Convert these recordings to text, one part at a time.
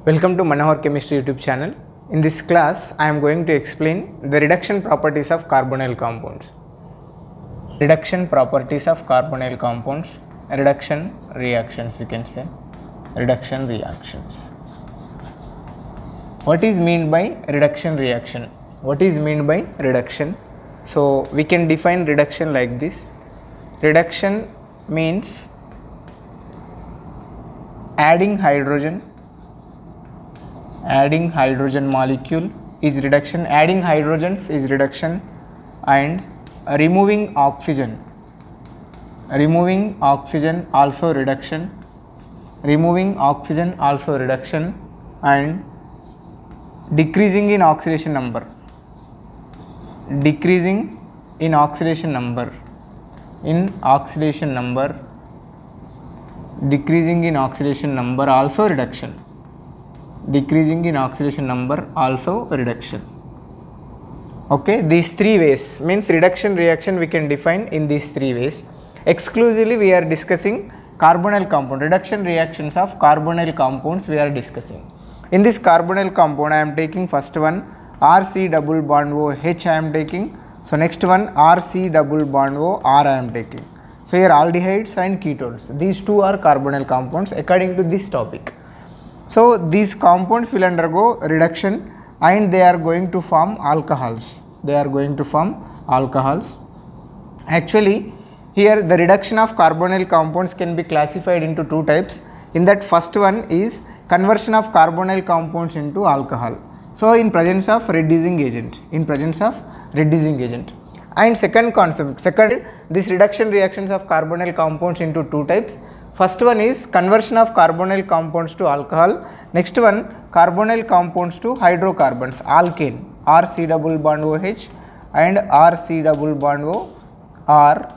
Welcome to Manohar Chemistry YouTube channel. In this class, I am going to explain the reduction properties of carbonyl compounds. Reduction properties of carbonyl compounds, reduction reactions we can say, reduction reactions. What is meant by reduction reaction? What is meant by reduction? So we can define reduction like this. Reduction means adding hydrogen molecule is reduction, adding hydrogens is reduction, and removing oxygen also reduction, and decreasing in oxidation number also reduction. Okay, these three ways means reduction reaction we can define in these three ways. Exclusively we are discussing carbonyl compound, reduction reactions of carbonyl compounds we are discussing. In this carbonyl compound I am taking first one RC double bond OH I am taking. So next one RC double bond O R I am taking. So here aldehydes and ketones, these two are carbonyl compounds according to this topic. So these compounds will undergo reduction and they are going to form alcohols. Actually here the reduction of carbonyl compounds can be classified into two types. In that first one is conversion of carbonyl compounds into alcohol. So in presence of reducing agent. And this reduction reactions of carbonyl compounds into two types. First one is conversion of carbonyl compounds to alcohol. Next one carbonyl compounds to hydrocarbons, alkane, RC double bond OH and RC double bond O are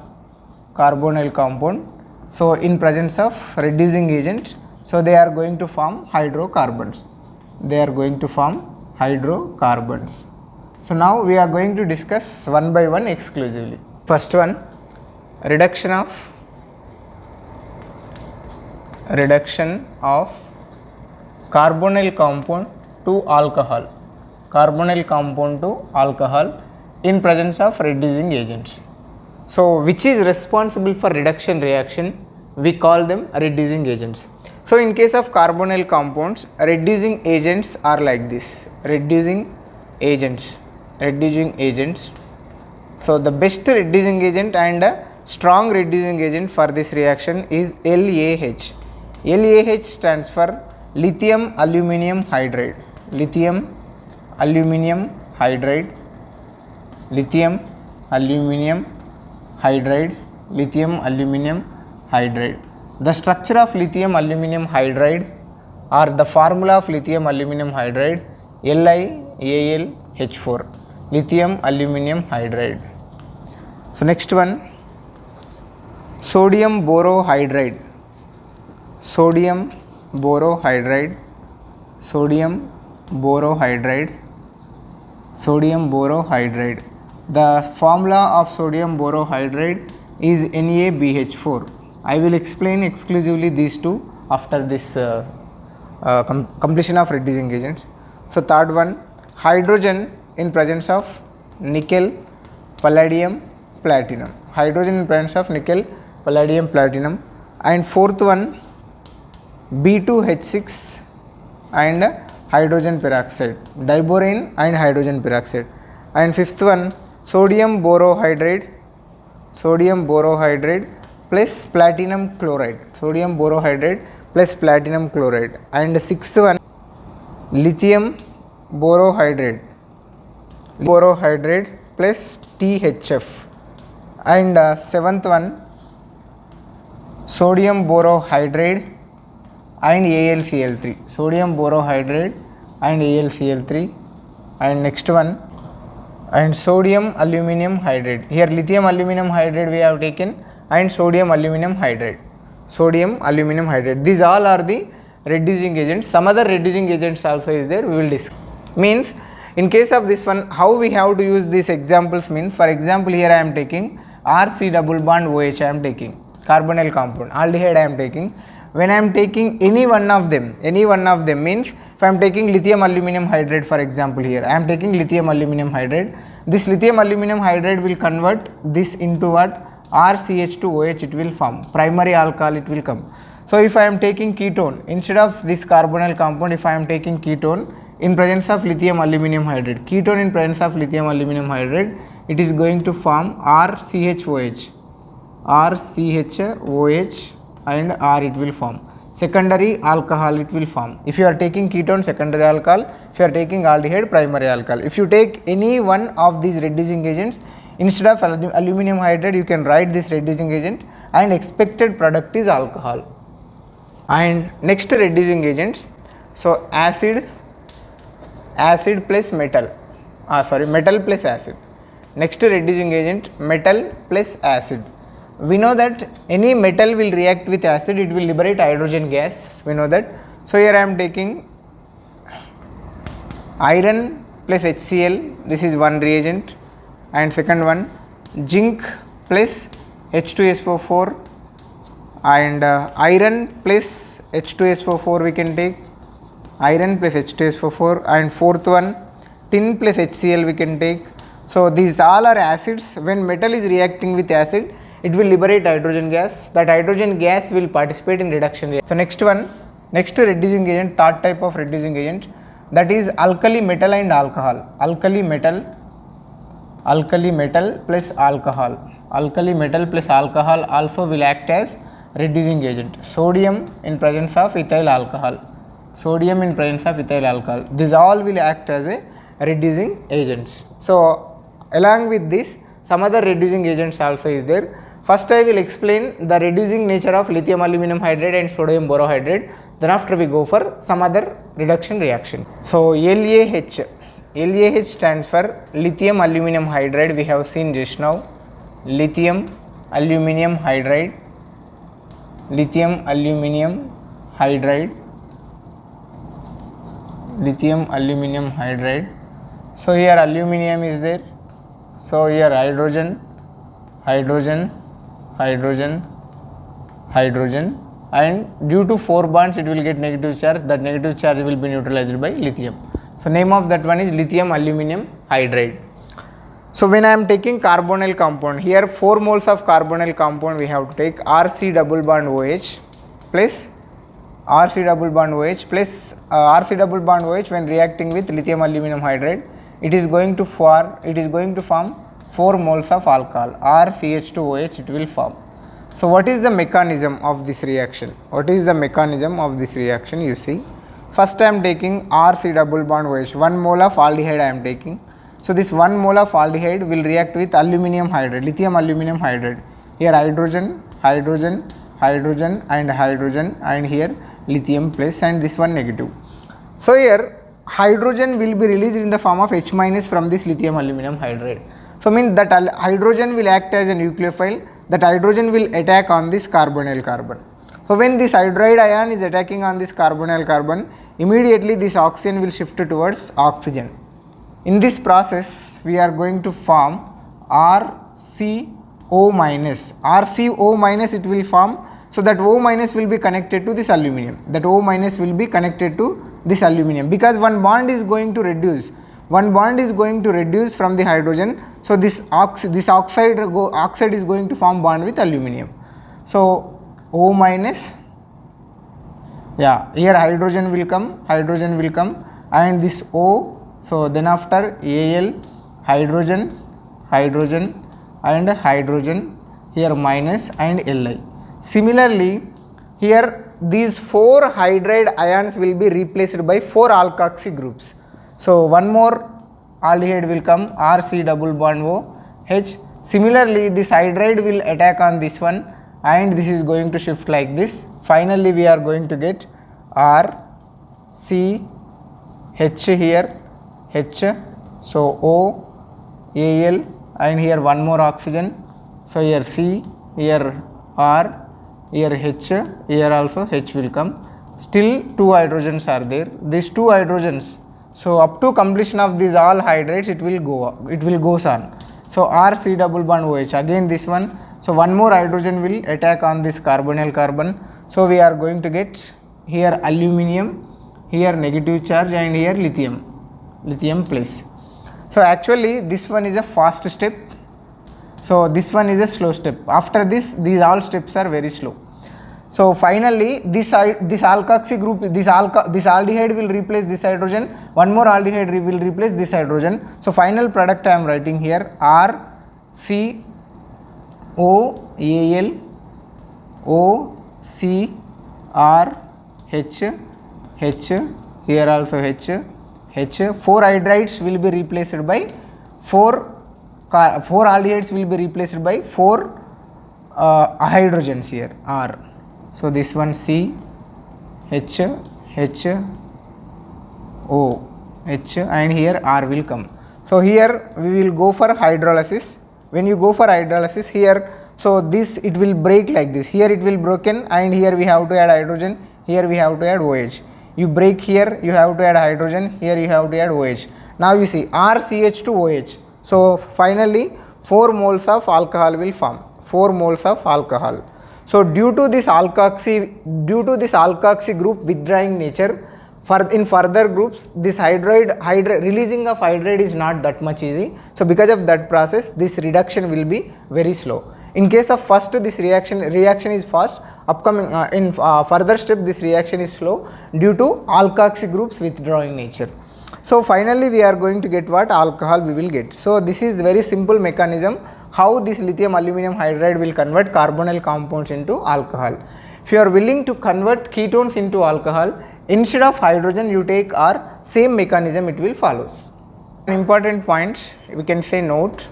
carbonyl compound. So in presence of reducing agent, so they are going to form hydrocarbons. So now we are going to discuss one by one exclusively. First one, reduction of carbonyl compound to alcohol in presence of reducing agents. So which is responsible for reduction reaction? We call them reducing agents. So in case of carbonyl compounds, reducing agents are like this. Reducing agents. So the best reducing agent and strong reducing agent for this reaction is LAH. LAH stands for lithium aluminum hydride. The structure of lithium aluminum hydride or the formula of lithium aluminum hydride LiAlH4, lithium aluminum hydride. So next one, sodium borohydride. The formula of sodium borohydride is NaBH4. I will explain exclusively these two after this completion of reducing agents. So third one, hydrogen in presence of nickel, palladium, platinum. And fourth one, B2H6 and hydrogen peroxide, diborane and hydrogen peroxide. And fifth one, sodium borohydride plus platinum chloride. And sixth one, lithium borohydride plus THF. And seventh one, sodium borohydride and AlCl3. And next one, and sodium aluminum hydride. Here lithium aluminum hydride we have taken and sodium aluminum hydride. These all are the reducing agents. Some other reducing agents also is there, we will discuss. Means in case of this one, how we have to use these examples means, for example here I am taking RC double bond OH, I am taking carbonyl compound, aldehyde I am taking. when I am taking any one of them means if I am taking lithium aluminum hydride, for example, here I am taking lithium aluminum hydride. This lithium aluminum hydride will convert this into what? RCH2OH it will form, primary alcohol it will come. So if I am taking ketone, instead of this carbonyl compound, if I am taking ketone in presence of lithium aluminum hydride, ketone in presence of lithium aluminum hydride, it is going to form RCHOH and R it will form. Secondary alcohol it will form. If you are taking ketone, secondary alcohol. If you are taking aldehyde, primary alcohol. If you take any one of these reducing agents, instead of aluminum hydride, you can write this reducing agent and expected product is alcohol. And next reducing agents, so acid plus metal, metal plus acid. Next reducing agent, metal plus acid. We know that any metal will react with acid, it will liberate hydrogen gas, we know that. So here I am taking iron plus HCl, this is one reagent, and second one zinc plus H2SO4, and iron plus H2SO4 we can take, iron plus H2SO4, and fourth one tin plus HCl we can take. So these all are acids. When metal is reacting with acid, it will liberate hydrogen gas. That hydrogen gas will participate in reduction reaction. So next reducing agent, third type of reducing agent, that is alkali metal and alcohol. Alkali metal plus alcohol. Alkali metal plus alcohol also will act as reducing agent. Sodium in presence of ethyl alcohol. Sodium in presence of ethyl alcohol. These all will act as a reducing agents. So along with this, some other reducing agents also is there. First I will explain the reducing nature of lithium aluminum hydride and sodium borohydride. Then after we go for some other reduction reaction. So LaH stands for lithium aluminum hydride. We have seen just now. Lithium aluminum hydride. Lithium aluminum hydride. Lithium aluminum hydride. So here aluminum is there. So here hydrogen, and due to 4 bonds it will get negative charge. That negative charge will be neutralized by lithium. So name of that one is lithium aluminum hydride. So when I am taking carbonyl compound, here 4 moles of carbonyl compound we have to take RC double bond OH plus RC double bond OH when reacting with lithium aluminum hydride, it is going to form 4 moles of alcohol, RCH2OH it will form. So what is the mechanism of this reaction? You see, first I am taking RC double bond OH, 1 mole of aldehyde I am taking. So this 1 mole of aldehyde will react with aluminum hydride, lithium aluminum hydride. Here hydrogen, and here lithium plus, and this one negative. So here hydrogen will be released in the form of H minus from this lithium aluminum hydride. So means that hydrogen will act as a nucleophile, that hydrogen will attack on this carbonyl carbon. So when this hydride ion is attacking on this carbonyl carbon, immediately this oxygen will shift towards oxygen. In this process we are going to form RCO minus. RCO minus it will form. So that O minus will be connected to this aluminum. Because one bond is going to reduce from the hydrogen. So this oxide is going to form bond with aluminum. So O minus, here hydrogen will come, and this O. So then after Al, hydrogen, and hydrogen, here minus, and Li. Similarly, here these 4 hydride ions will be replaced by 4 alkoxy groups. So one more aldehyde will come, RC double bond OH. Similarly, this hydride will attack on this one, and this is going to shift like this. Finally, we are going to get RCH here, H. So O, Al, and here one more oxygen. So here C, here R, here H, here also H will come. Still 2 hydrogens are there. These 2 hydrogens, so up to completion of these all hydrates it will goes on. So RC double bond OH, again this one. So one more hydrogen will attack on this carbonyl carbon. So we are going to get here aluminum, here negative charge, and here lithium plus. So actually this one is a fast step, so this one is a slow step. After this, these all steps are very slow. So finally this alkoxy group, this aldehyde will replace this hydrogen, one more aldehyde will replace this hydrogen. So final product I am writing here RCOAL OCRH, here also H, 4 hydrides will be replaced by 4 aldehydes will be replaced by 4 hydrogens here R. So this one C, H, O, H, and here R will come. So here we will go for hydrolysis. When you go for hydrolysis here, so this it will break like this. Here it will broken, and here we have to add hydrogen. Here we have to add OH. You break here, you have to add hydrogen. Here you have to add OH. Now you see RCH2OH. So finally 4 moles of alcohol will form. 4 moles of alcohol. So due to this alkoxy group withdrawing nature, in further groups this releasing of hydride is not that much easy. So because of that process, this reduction will be very slow. In case of first, this reaction is fast. Upcoming in further step, this reaction is slow due to alkoxy groups withdrawing nature. So finally we are going to get what alcohol we will get. So this is very simple mechanism how this lithium aluminum hydride will convert carbonyl compounds into alcohol. If you are willing to convert ketones into alcohol, instead of hydrogen you take R, same mechanism it will follows. An important point we can say note.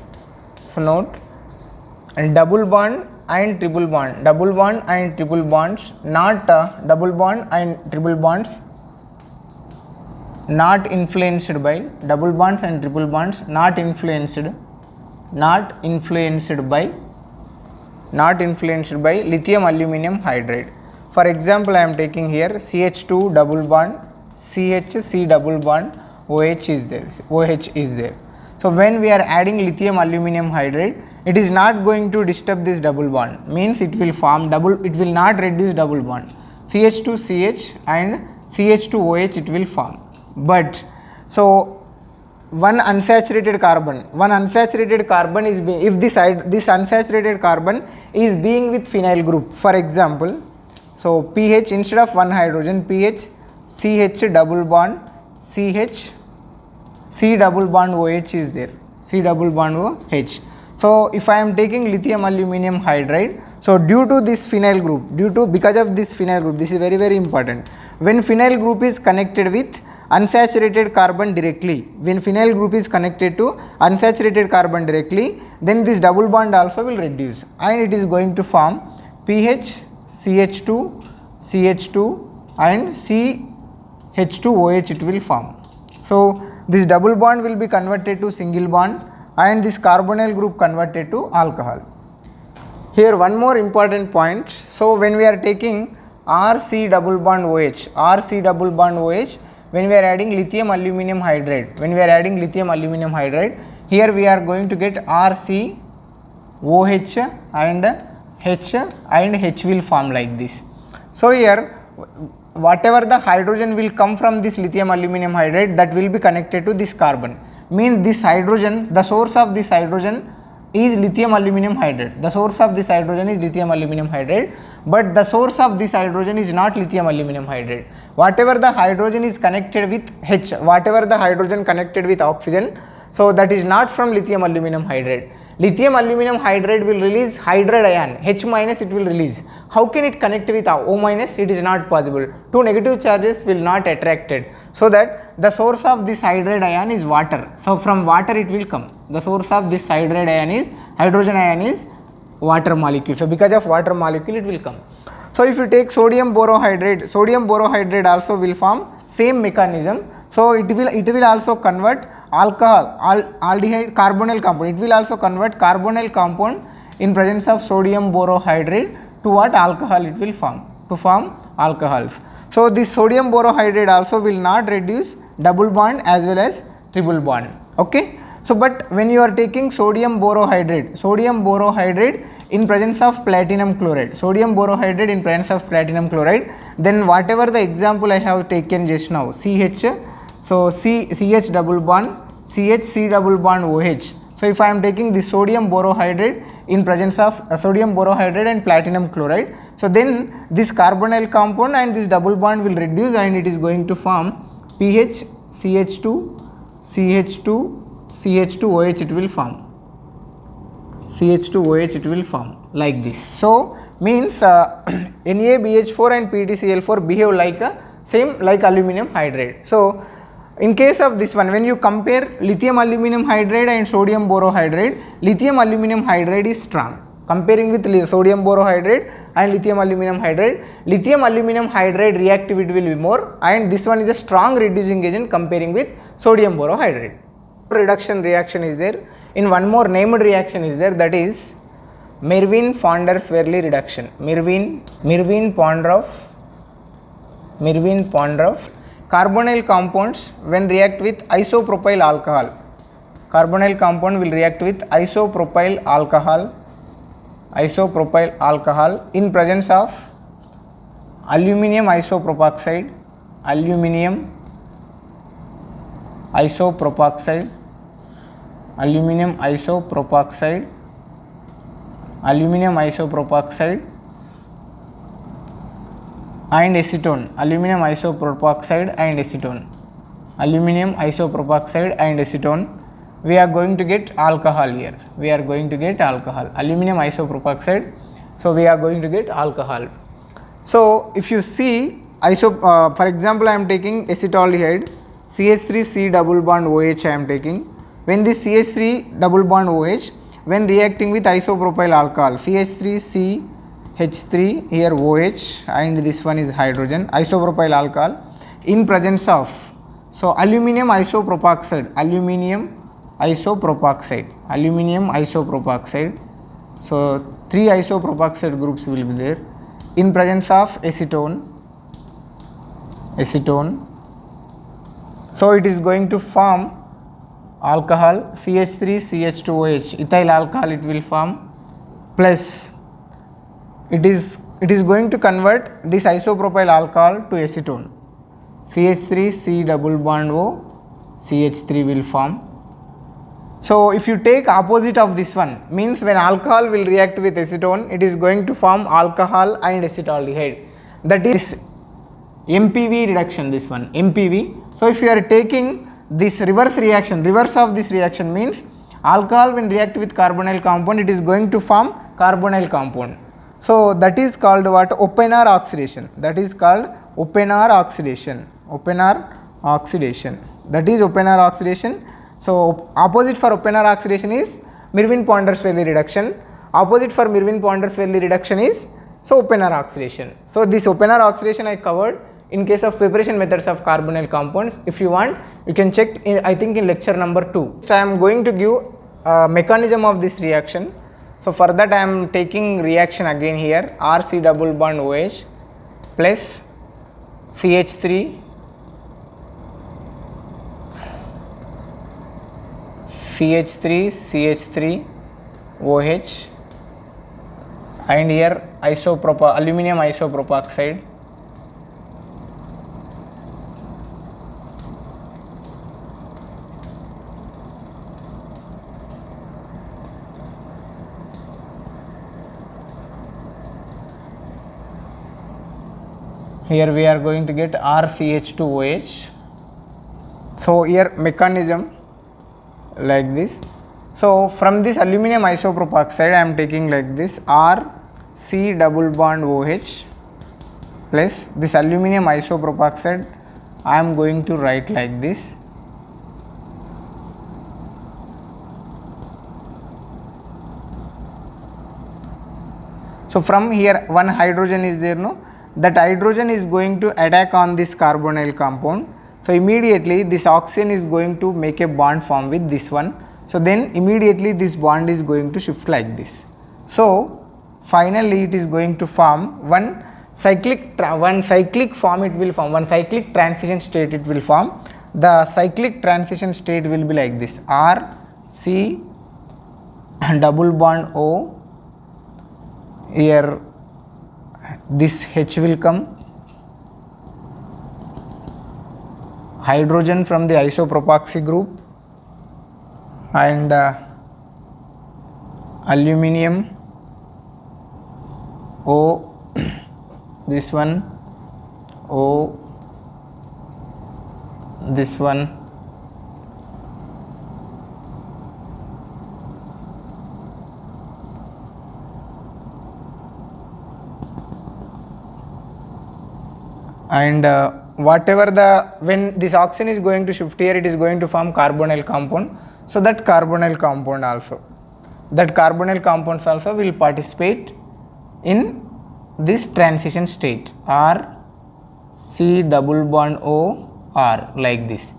So note, and double bond and triple bond, not double bond and triple bonds not influenced by double bonds and triple bonds, not influenced by lithium aluminum hydride. For example, I am taking here CH2 double bond, CHC double bond, OH is there. So when we are adding lithium aluminum hydride, it is not going to disturb this double bond, means it will form it will not reduce double bond. CH2CH and CH2OH it will form. But so one unsaturated carbon is being, if this unsaturated carbon is being with phenyl group, for example, so pH, instead of one hydrogen, pH CH double bond CH, C double bond OH is there, C double bond OH. So if I am taking lithium aluminum hydride, so due to this phenyl group, because of this phenyl group, this is very very important. When phenyl group is connected with unsaturated carbon directly, when phenyl group is connected to unsaturated carbon directly, then this double bond also will reduce, and it is going to form pH CH2 and CH2OH it will form. So this double bond will be converted to single bond, and this carbonyl group converted to alcohol. Here one more important point. So when we are taking RC double bond OH, when we are adding lithium aluminum hydride, here we are going to get RCOH and H will form like this. So here whatever the hydrogen will come from this lithium aluminum hydride, that will be connected to this carbon. Means this hydrogen, the source of this hydrogen is lithium aluminum hydride. But the source of this hydrogen is not lithium aluminum hydride. Whatever the hydrogen is connected with H, whatever the hydrogen connected with oxygen, so that is not from lithium aluminum hydride. Lithium aluminum hydride will release hydride ion, H minus it will release. How can it connect with O minus? It is not possible. Two negative charges will not attracted. So that the source of this hydride ion is water. So from water it will come. The source of this hydride ion is, hydrogen ion is water molecule. So because of water molecule it will come. So if you take sodium borohydride also will form same mechanism. So it will also convert alcohol, aldehyde, carbonyl compound. It will also convert carbonyl compound in presence of sodium borohydride to what alcohol it will form, to form alcohols. So this sodium borohydride also will not reduce double bond as well as triple bond. Okay. So but when you are taking sodium borohydride in presence of platinum chloride, sodium borohydride in presence of platinum chloride, then whatever the example I have taken just now, CH, so CH double bond, CH C double bond OH. So if I am taking the sodium borohydride in presence of sodium borohydride and platinum chloride, so then this carbonyl compound and this double bond will reduce and it is going to form pH CH2 CH2 CH2OH it will form. CH2OH it will form like this. So means NaBH4 and PtCl4 behave like a same like aluminum hydride. So in case of this one, when you compare lithium aluminum hydride and sodium borohydride, lithium aluminum hydride is strong. Comparing with sodium borohydride and lithium aluminum hydride reactivity will be more, and this one is a strong reducing agent comparing with sodium borohydride. Reduction reaction is there. In one more named reaction is there, that is Mervin-Pondorf-Verley reduction. Mervin-Pondorf. Carbonyl compounds when react with isopropyl alcohol. Carbonyl compound will react with isopropyl alcohol in presence of aluminium isopropoxide, aluminium isopropoxide and acetone, aluminium isopropoxide and acetone, we are going to get alcohol here. Aluminium isopropoxide, so we are going to get alcohol. So if you see for example, I am taking acetaldehyde, CH3C double bond OH I am taking. When this CH3 double bond OH when reacting with isopropyl alcohol, CH3CH3 here OH and this one is hydrogen, isopropyl alcohol in presence of, so aluminium isopropoxide, so 3 isopropoxide groups will be there in presence of acetone, so it is going to form alcohol CH3CH2OH, ethyl alcohol it will form, plus it is going to convert this isopropyl alcohol to acetone, CH3C double bond O, CH3 will form. So if you take opposite of this one, means when alcohol will react with acetone, it is going to form alcohol and acetaldehyde, that is MPV reduction, this one MPV. So if you are taking this reverse of this reaction means alcohol when react with carbonyl compound, it is going to form carbonyl compound. So that is called what? Oppenar oxidation. That is called Oppenar oxidation. That is Oppenar oxidation. So opposite for Oppenar oxidation is Mervin-Pondorf-Verley reduction. Opposite for Mervin-Pondorf-Verley reduction is Oppenar oxidation. So this Oppenar oxidation I covered in case of preparation methods of carbonyl compounds. If you want, you can check I think in lecture number 2. So I am going to give mechanism of this reaction. So for that I am taking reaction again here, RC double bond OH plus CH3 OH and here aluminium isopropoxide here we are going to get RCH2OH. So here mechanism like this. So from this aluminium isopropoxide I am taking like this RC double bond OH plus this aluminium isopropoxide I am going to write like this. So from here one hydrogen is there, no? That hydrogen is going to attack on this carbonyl compound. So immediately this oxygen is going to make a bond form with this one. So then immediately this bond is going to shift like this. So finally it is going to form one cyclic form it will form, one cyclic transition state it will form. The cyclic transition state will be like this, R C double bond O here this H will come, hydrogen from the isopropoxy group, and aluminium O, this one O, this one, and whatever when this oxygen is going to shift here, it is going to form carbonyl compound. So that carbonyl compound also, that carbonyl compounds also will participate in this transition state, R C double bond O R, like this.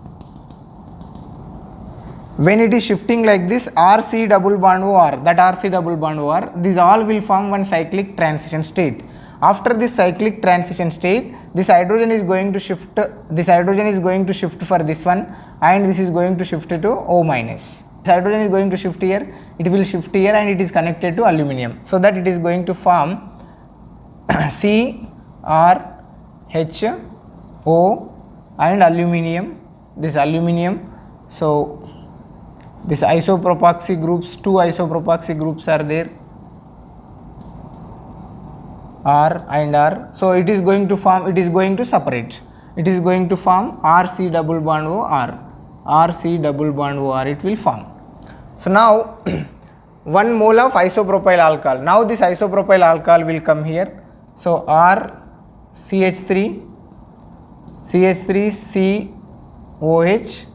When it is shifting like this, R C double bond O R, that R C double bond O R, these all will form one cyclic transition state. After this cyclic transition state, this hydrogen is going to shift, for this one, and this is going to shift to O minus. This hydrogen is going to shift here, it will shift here, and it is connected to aluminium, so that it is going to form C R H O and aluminium, this aluminium. So this isopropoxy groups, two isopropoxy groups are there, R and R. So it is going to form, it is going to separate, it is going to form R C double bond O R, R C double bond O R, it will form. So now 1 mole of isopropyl alcohol, now this isopropyl alcohol will come here. So R CH3 COH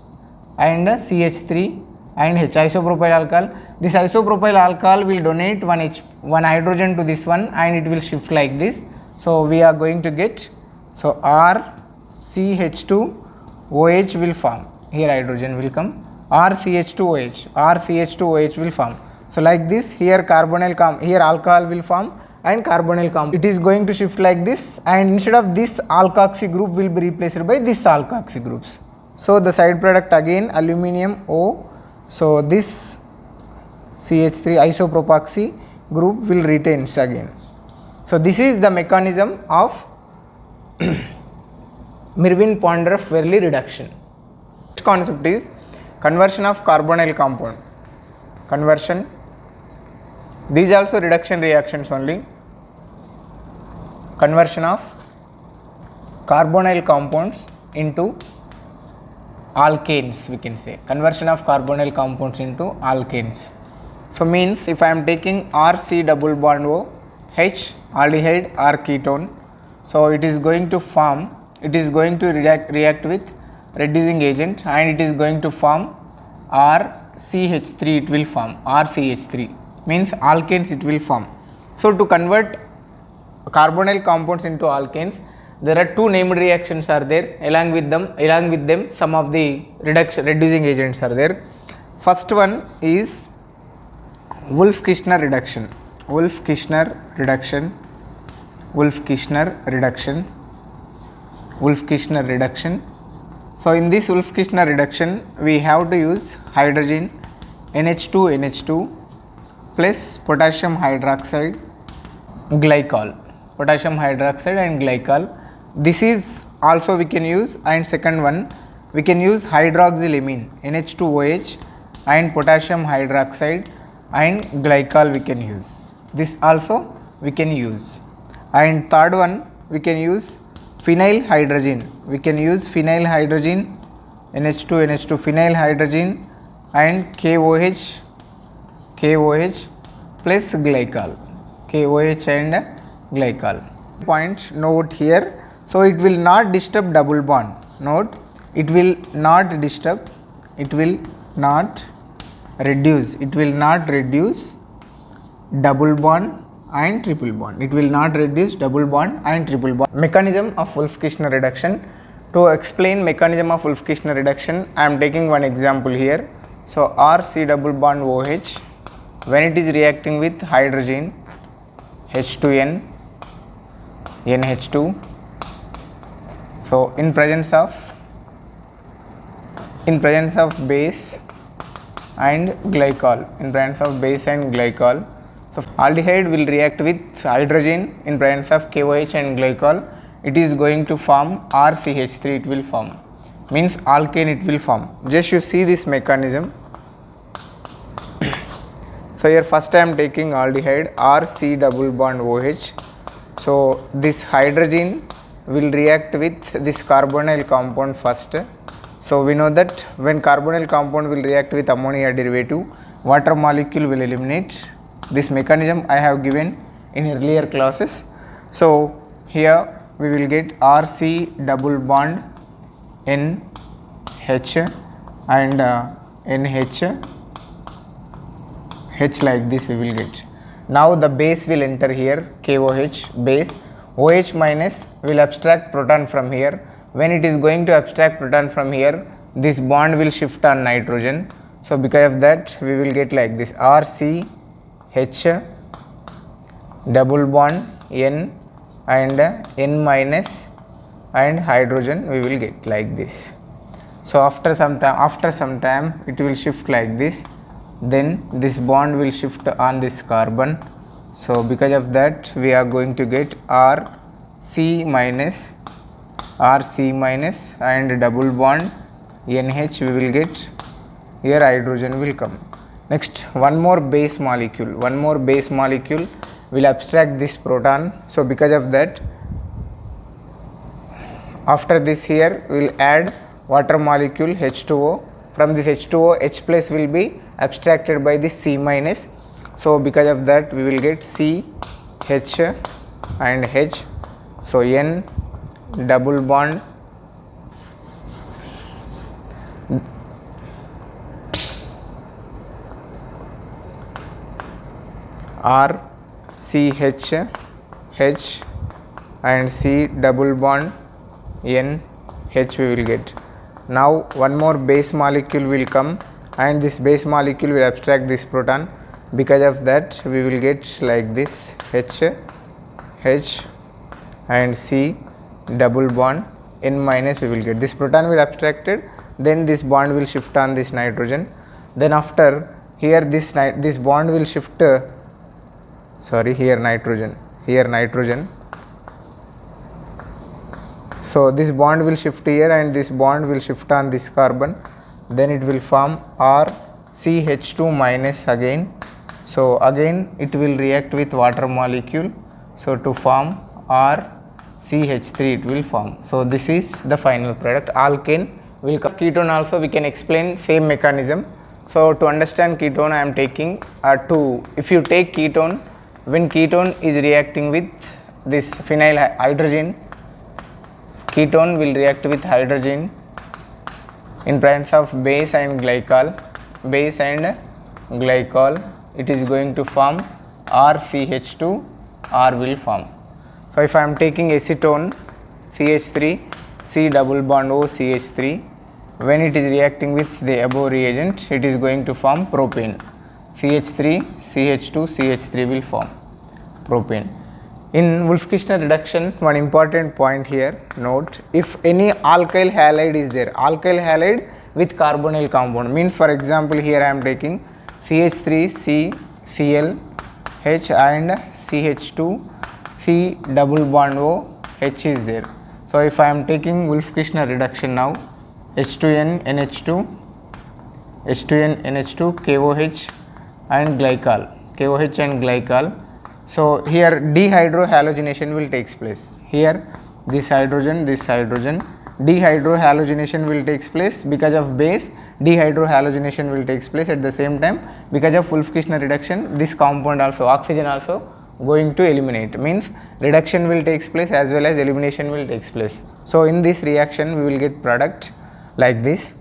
and CH3 and H, isopropyl alcohol. This isopropyl alcohol will donate one hydrogen to this one, and it will shift like this. So we are going to get, so R CH2OH will form, here hydrogen will come, R CH2OH will form. So like this, here here alcohol will form and carbonyl compound. It is going to shift like this, and instead of this alkoxy group will be replaced by this alkoxy groups. So the side product again aluminium O. So this CH3 isopropoxy group will retain again. So this is the mechanism of Mirwin-Ponndorf-Verley reduction. Next concept is conversion of carbonyl compound. Conversion. These also reduction reactions only. Conversion of carbonyl compounds into alkanes, we can say. Conversion of carbonyl compounds into alkanes. So means if I am taking RC double bond O H aldehyde or ketone, so it is going to form, it is going to react with reducing agent, and it is going to form RCH3, it will form RCH3, means alkanes it will form. So to convert carbonyl compounds into alkanes, there are two named reactions are there, along with them some of the reducing agents are there. First one is Wolff-Kishner reduction. Wolff-Kishner reduction. So in this Wolff-Kishner reduction, we have to use hydrogen NH2 plus potassium hydroxide glycol, potassium hydroxide and glycol. This is also we can use, and second one we can use hydroxylamine NH2OH and potassium hydroxide and glycol we can use. This also we can use. And third one we can use phenyl hydrogen. We can use phenyl hydrogen NH2 phenyl hydrogen and KOH plus glycol, KOH and glycol. Point note here. So it will not disturb double bond. Note, it will not disturb, it will not reduce double bond and triple bond. It will not reduce double bond and triple bond. Mechanism of Wolff-Kishner reduction. To explain mechanism of Wolff-Kishner reduction, I am taking one example here. So RC double bond OH, when it is reacting with hydrogen H2N NH2, so in presence of base and glycol, So aldehyde will react with hydrogen in presence of KOH and glycol. It is going to form RCH3, it will form, means alkane it will form. Just you see this mechanism. So here first I am taking aldehyde RC double bond OH. So this hydrogen will react with this carbonyl compound first. So we know that when carbonyl compound will react with ammonia derivative, water molecule will eliminate. This mechanism I have given in earlier classes. So here we will get RC double bond NH and NH, H like this we will get. Now the base will enter here, KOH base. OH minus will abstract proton from here. When it is going to abstract proton from here, this bond will shift on nitrogen. So because of that we will get like this, RCH double bond N and N minus and hydrogen we will get like this. So after some time it will shift like this, then this bond will shift on this carbon. So because of that we are going to get RC minus and double bond NH we will get. Here hydrogen will come. Next one more base molecule will abstract this proton. So because of that, after this here we will add water molecule H2O. From this H2O, H plus will be abstracted by this C minus. So because of that we will get C, H and H. So N double bond R C H H and C double bond N H we will get. Now one more base molecule will come and this base molecule will abstract this proton. Because of that we will get like this, H and C double bond N minus we will get. This proton will abstracted, then this bond will shift on this nitrogen. Then after here this bond will shift, here nitrogen. So this bond will shift here and this bond will shift on this carbon, then it will form RCH2 minus again. So again it will react with water molecule, so to form RCH3 it will form. So this is the final product. Alkane will come. Ketone also we can explain same mechanism. So to understand ketone I am taking if you take ketone, when ketone is reacting with this phenyl hydrogen, ketone will react with hydrogen in presence of base and glycol. It is going to form RCH2, R will form. So if I am taking acetone CH3, C double bond O CH3, when it is reacting with the above reagent, it is going to form propane. CH3, CH2, CH3 will form propane. In Wolff-Kishner reduction, one important point here, note, if any alkyl halide is there, alkyl halide with carbonyl compound, means for example here I am taking CH3, C, Cl, H and CH2, C double bond O, H is there. So if I am taking Wolff-Kishner reduction now, H2N, NH2, KOH and glycol. So here dehydrohalogenation will take place. Here this hydrogen, dehydrohalogenation will take place because of base. Dehydrohalogenation will take place at the same time because of Wolff-Kishner reduction. This compound also, oxygen also going to eliminate, means reduction will take place as well as elimination will take place. So in this reaction we will get product like this,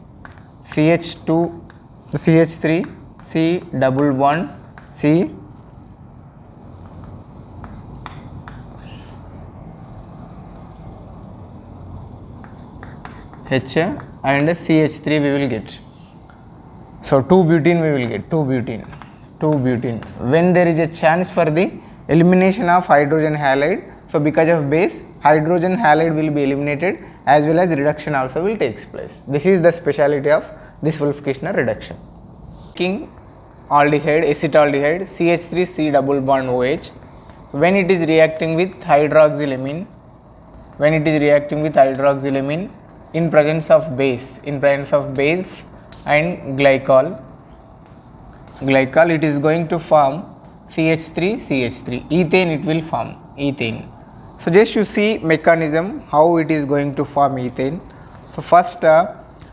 CH3, C double bond C, H and CH3 we will get. So 2-butene we will get, 2-butene. When there is a chance for the elimination of hydrogen halide, so because of base, hydrogen halide will be eliminated as well as reduction also will take place. This is the speciality of this Wolff-Kishner reduction. Taking aldehyde, acetaldehyde, CH3C double bond OH. When it is reacting with hydroxylamine, in presence of base, and glycol, it is going to form CH3, ethane it will form, ethane. So just you see mechanism how it is going to form ethane. So first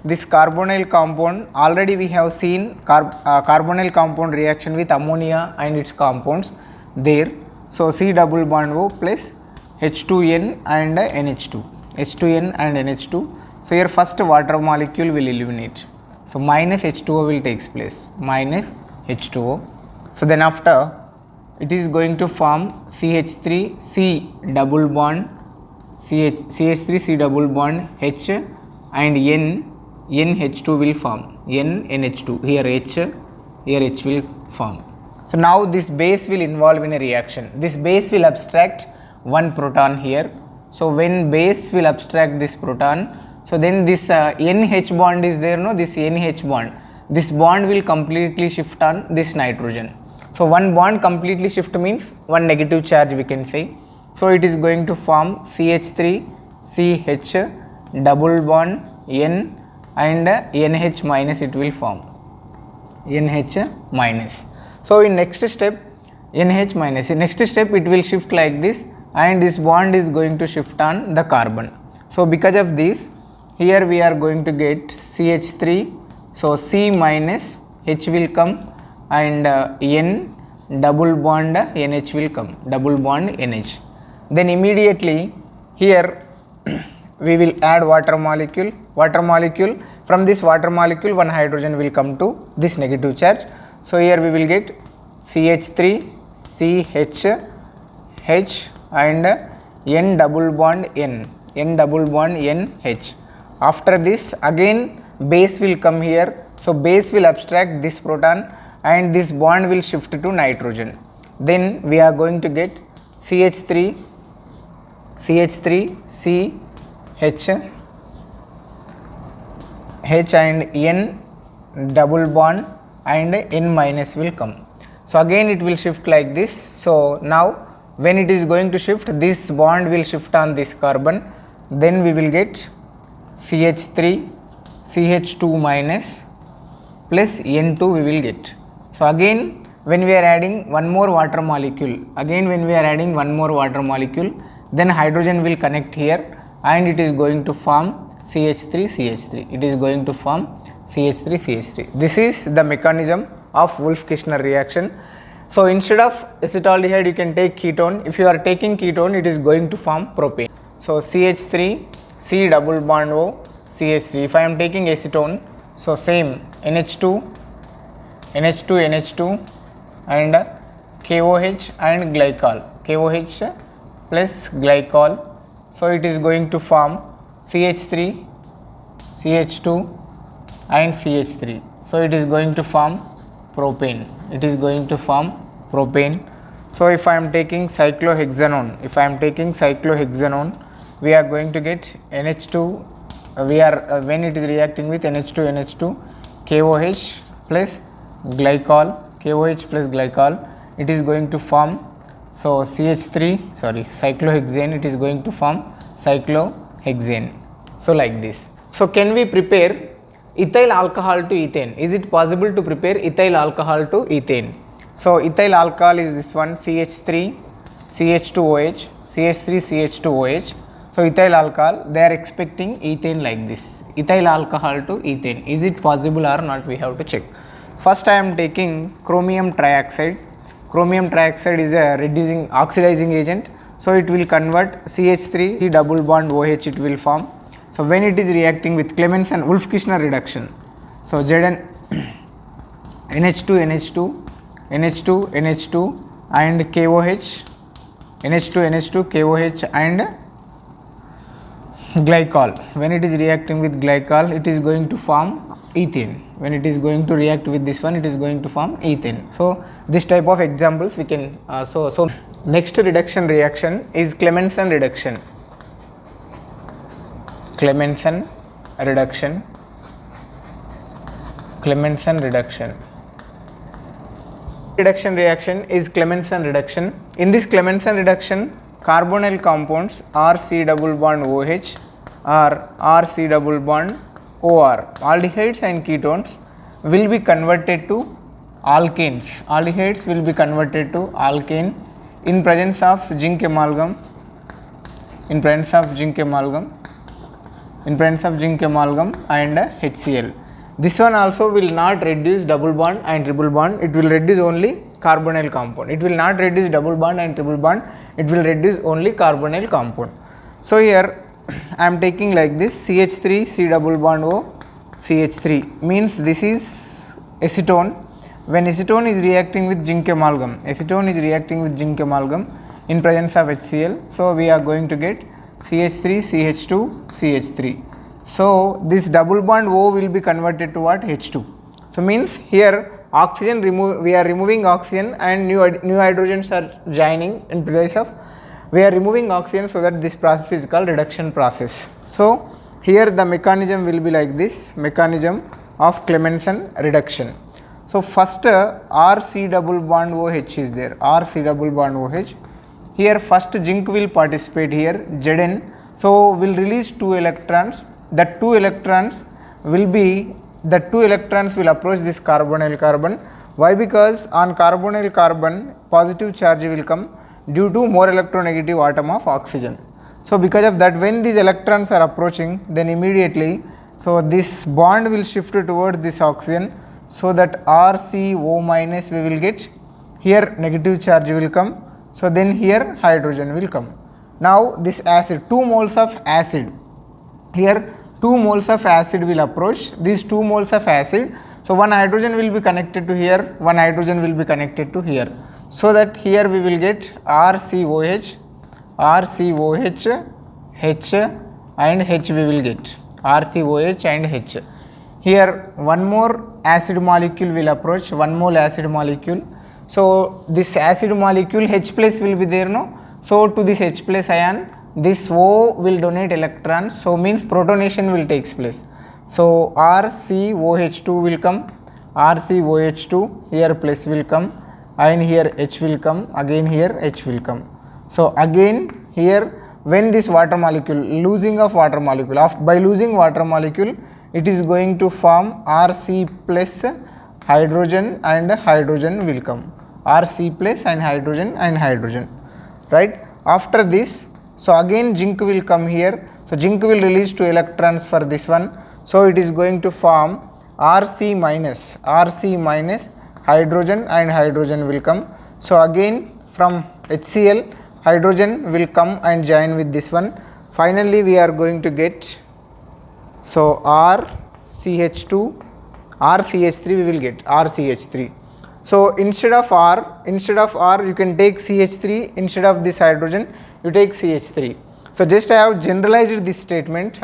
this carbonyl compound, already we have seen carbonyl compound reaction with ammonia and its compounds there. So C double bond O plus H2N and NH2, H2N and NH2. So here first water molecule will eliminate. So minus H2O will takes place, minus H2O. So then after it is going to form CH3C double bond, CH3C double bond H and NH2 will form, NH2, here H will form. So now this base will involve in a reaction. This base will abstract one proton here. So when base will abstract this proton, so then this NH bond is there, no, this NH bond, this bond will completely shift on this nitrogen. So one bond completely shift means one negative charge we can say. So it is going to form CH3CH double bond N and NH minus it will form, NH minus. So in next step NH minus, in next step it will shift like this and this bond is going to shift on the carbon. So because of this here we are going to get CH3, so C minus H will come and N double bond NH will come, double bond NH. Then immediately here we will add water molecule, from this water molecule one hydrogen will come to this negative charge. So here we will get CH3 CH H and N double bond N, double bond NH. After this again base will come here, so base will abstract this proton and this bond will shift to nitrogen. Then we are going to get CH3 C H and N double bond and N minus will come. So again it will shift like this. So now when it is going to shift, this bond will shift on this carbon, then we will get CH3 CH2 minus plus N2 we will get. So again when we are adding one more water molecule, then hydrogen will connect here and it is going to form CH3, it is going to form CH3. This is the mechanism of Wolff-Kishner reaction. So instead of acetaldehyde you can take ketone. If you are taking ketone it is going to form propane. So CH3 C double bond O CH3. If I am taking acetone, so same NH2 and KOH and glycol, KOH plus glycol. So it is going to form CH3 CH2 and CH3. So it is going to form propane, So if I am taking cyclohexanone, we are going to get NH2, when it is reacting with NH2 KOH plus glycol, it is going to form, so cyclohexane, it is going to form cyclohexane. So like this. So can we prepare ethyl alcohol to ethane? Is it possible to prepare ethyl alcohol to ethane? So ethyl alcohol is this one, CH3 CH2OH, CH3CH2OH. So ethyl alcohol, they are expecting ethane like this, ethyl alcohol to ethane. Is it possible or not? We have to check. First I am taking chromium triaxide. Chromium triaxide is a reducing oxidizing agent. So it will convert CH3 double bond OH it will form. So when it is reacting with Clemmensen Wolff-Kishner reduction, so Zn NH2 and KOH, NH2 KOH and glycol. When it is reacting with glycol, it is going to form ethane. When it is going to react with this one, it is going to form ethane. So this type of examples we can so next reduction reaction is Clemmensen reduction. Clemmensen reduction. Reduction reaction is Clemmensen reduction. In this Clemmensen reduction, carbonyl compounds RC double bond OH or RC double bond OR, aldehydes and ketones, will be converted to alkanes. Aldehydes will be converted to alkane in presence of zinc amalgam, in presence of zinc amalgam, in presence of zinc amalgam and HCl. This one also will not reduce double bond and triple bond, it will reduce only carbonyl compound. It will not reduce double bond and triple bond, it will reduce only carbonyl compound. So here I am taking like this CH3 C double bond O CH3, means this is acetone. When acetone is reacting with zinc amalgam, acetone is reacting with zinc amalgam in presence of HCl, so we are going to get CH3 CH2 CH3. So this double bond O will be converted to what? H2. So means here oxygen we are removing oxygen and new hydrogens are joining in place of, we are removing oxygen, so that this process is called reduction process. So here the mechanism will be like this, mechanism of Clemmensen reduction. So first RC double bond OH is there, RC double bond OH. Here first zinc will participate here, Zn, so will release 2 electrons. The 2 electrons will approach this carbonyl carbon. Why? Because on carbonyl carbon positive charge will come due to more electronegative atom of oxygen. So because of that, when these electrons are approaching, then immediately, so this bond will shift towards this oxygen, so that RCO minus we will get, here negative charge will come, so then here hydrogen will come. Now this acid, 2 moles of acid, here 2 moles of acid will approach, these 2 moles of acid, so one hydrogen will be connected to here, one hydrogen will be connected to here, so that here we will get RCOH, H and H we will get, RCOH and H. Here one more acid molecule will approach, 1 mole acid molecule, so this acid molecule H plus will be there, no? So to this H plus ion, this O will donate electrons, so means protonation will takes place. So RCOH2 will come, RCOH2, here plus will come, and here H will come, again here H will come. So again here when this water molecule, losing of water molecule, by losing water molecule, it is going to form Rc plus hydrogen and hydrogen will come, Rc plus and hydrogen, right? After this, so again zinc will come here, so zinc will release 2 electrons for this one, so it is going to form Rc minus, hydrogen and hydrogen will come. So again from HCl hydrogen will come and join with this one, finally we are going to get, so RCH2, RCH3 we will get, RCH3. So instead of R you can take CH3, instead of this hydrogen you take CH3. So just I have generalized this statement,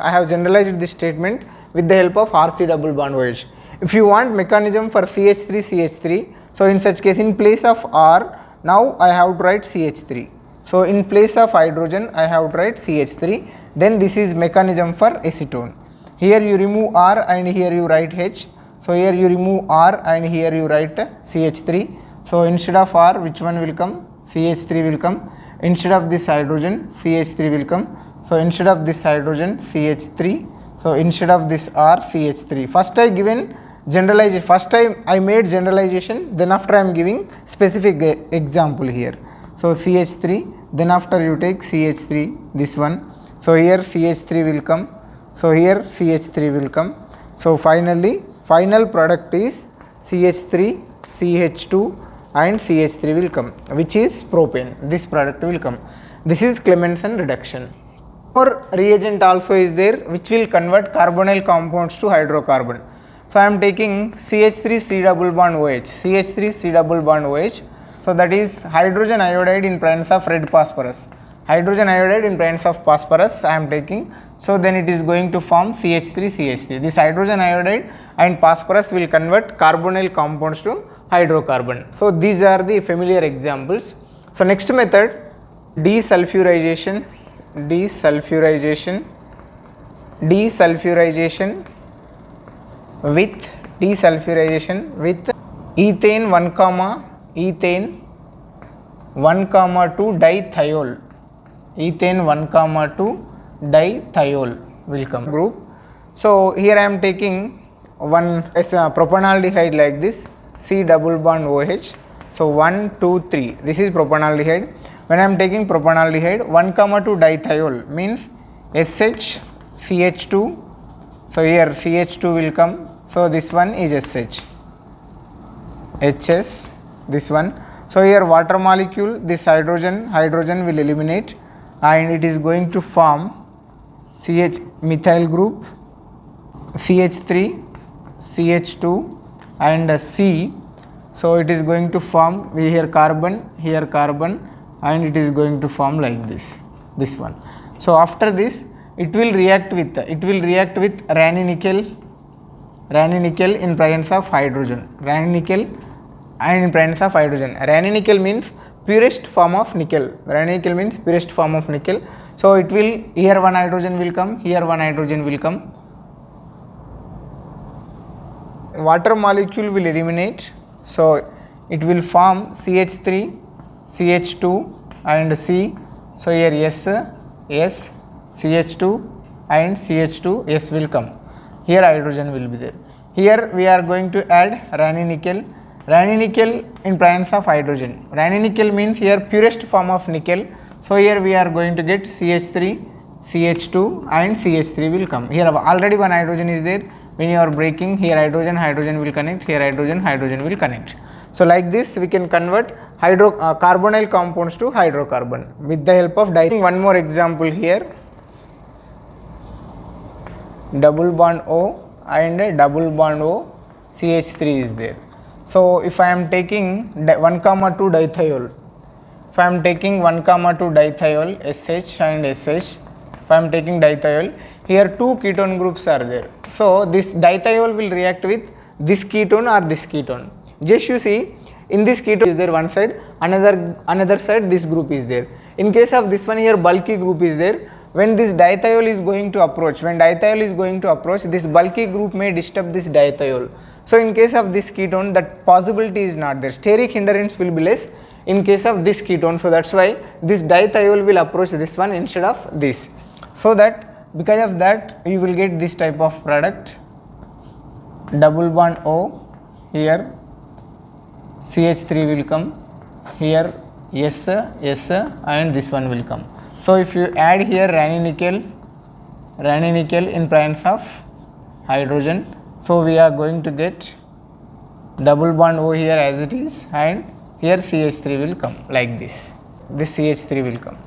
with the help of RC double bond OH. If you want mechanism for CH3, so in such case in place of R, now I have to write CH3. So in place of hydrogen I have to write CH3, then this is mechanism for acetone. Here you remove R and here you write H. So here you remove R and here you write CH3. So instead of R, which one will come? CH3 will come. Instead of this hydrogen, CH3 will come. So instead of this hydrogen, CH3. So instead of this R, CH3. First I given generalization. First time I made generalization. Then after I am giving specific example here. So CH3. Then after you take CH3. This one. So here CH3 will come. So here CH3 will come. So finally, final product is CH3, CH2 and CH3 will come, which is propane. This product will come. This is Clemmensen reduction. More reagent also is there which will convert carbonyl compounds to hydrocarbon. So I am taking CH3 C double bond OH, CH3 C double bond OH. So that is hydrogen iodide in presence of red phosphorus. Hydrogen iodide in presence of phosphorus I am taking. So then it is going to form CH3. This hydrogen iodide and phosphorus will convert carbonyl compounds to hydrocarbon. So these are the familiar examples. So next method, desulfurization with ethane 1, ethane 1 comma 2 dithiol, ethane 1 comma 2 dithiol will come group. So here I am taking one as a propanaldehyde like this, C double bond OH. So 1 2 3, this is propanaldehyde. When I am taking propanaldehyde 1 comma 2 dithiol means SH CH2. So here CH2 will come, so this one is SH, HS, this one. So here water molecule, this hydrogen will eliminate and it is going to form CH methyl group, CH3, CH2 and C. So it is going to form here carbon and it is going to form like this one. So after this it will react with Raney nickel in presence of hydrogen. Raney nickel and in presence of hydrogen. Raney nickel means purest form of nickel. Raney nickel means purest form of nickel. So it will, here one hydrogen will come, here one hydrogen will come. Water molecule will eliminate, so it will form CH3, CH2 and C. So here S, CH2 and CH2, S will come. Here hydrogen will be there. Here we are going to add Raney nickel. Raney nickel in presence of hydrogen. Raney nickel means here purest form of nickel. So here we are going to get CH3, CH2 and CH3 will come. Here already one hydrogen is there. When you are breaking, here hydrogen will connect, here hydrogen will connect. So like this we can convert carbonyl compounds to hydrocarbon with the help of diethane. One more example here, double bond O and double bond O, CH3 is there. So if I am taking 1 comma 2 dithiol, if I am taking 1 comma 2 dithiol, SH and SH, if I am taking dithiol, here two ketone groups are there. So this dithiol will react with this ketone or this ketone. Just you see, in this ketone is there one side, another side this group is there. In case of this one here bulky group is there. When this dithiol is going to approach, this bulky group may disturb this dithiol. So in case of this ketone, that possibility is not there. Steric hindrance will be less in case of this ketone. So that's why this dithiol will approach this one instead of this. So that because of that you will get this type of product, double bond O, here CH3 will come, here S and this one will come. So if you add here Raney nickel in presence of hydrogen, so we are going to get double bond O here as it is and here CH3 will come like this. This CH3 will come.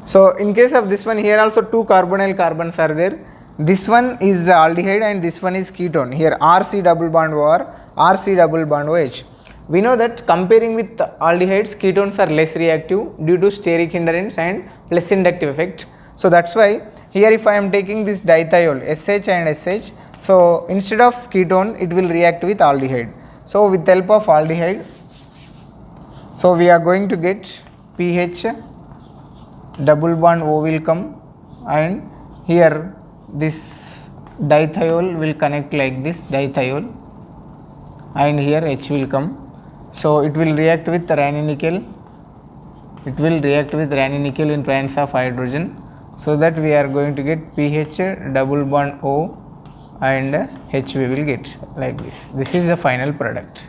So in case of this one, here also two carbonyl carbons are there. This one is aldehyde and this one is ketone. Here RC double bond O or RC double bond OH. We know that comparing with aldehydes, ketones are less reactive due to steric hindrance and less inductive effect. So that's why here if I am taking this dithiol SH and SH, so instead of ketone it will react with aldehyde. So with the help of aldehyde, so we are going to get pH, double bond O will come and here this dithiol will connect like this, dithiol, and here H will come. So it will react with Raney nickel, in presence of hydrogen. So that we are going to get pH, double bond O and H we will get like this. This is the final product.